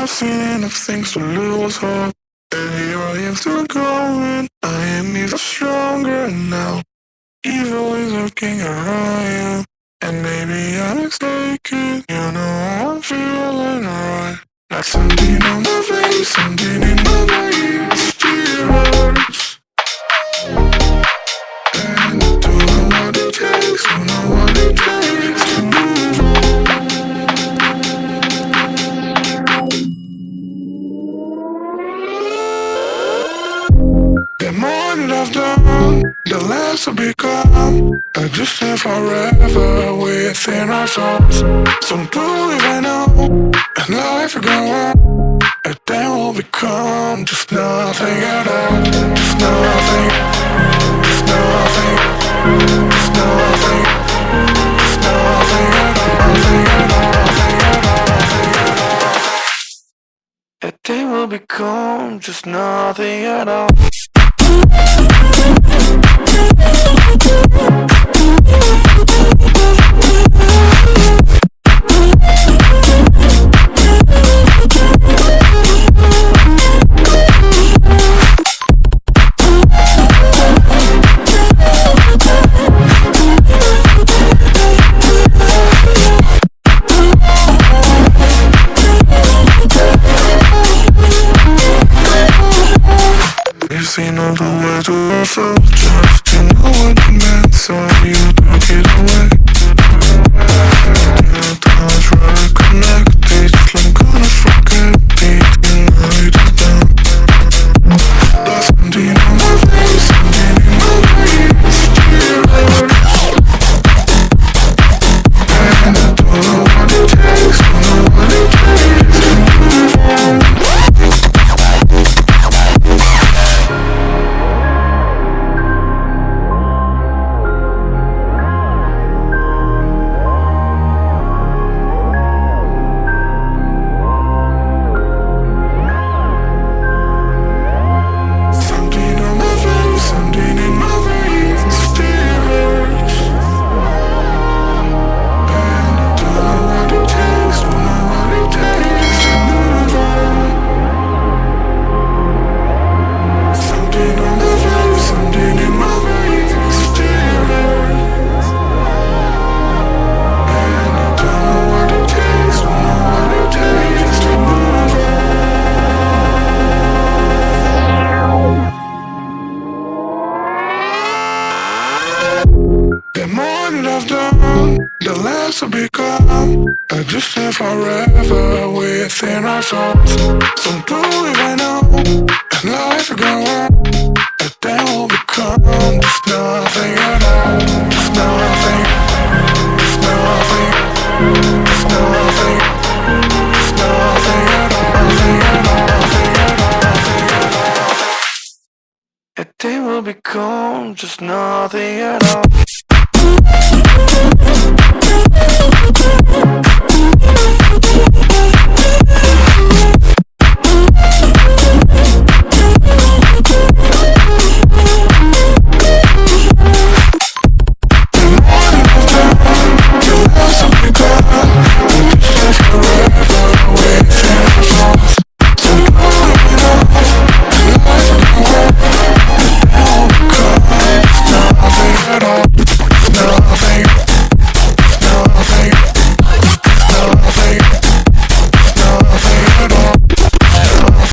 I've seen enough things to lose hope. And here I am still going. I am even stronger now. Evil is lurking around you, and maybe I'm mistaken. You know I'm feeling alright. Like something on my face, something in my veins still hurts. And I don't know what it takes, don't know what it takes to move on. The more that I've done, the less I become. I just live forever within our souls. So do even know, and life will go on, and then we'll become just nothing at all. Just nothing, just nothing, just nothing, just nothing at all, nothing at all, nothing at all, nothing at all. And then we'll become just nothing at all. You see all the way to yourself, just to know what it meant, so you took it away. You touch right connected, I'm gonna forget it, you know it is done. There's something on my face, something in my veins, still hurts. And I don't know what it takes, don't know what it takes to move on. The more that I've done, the less I become. I just live forever within our souls. So do even know, and life will go on, and then we'll become just nothing at all. Just nothing, just nothing, just nothing, just nothing at all, nothing at all, nothing at all, nothing at all. And then we'll become just nothing at all.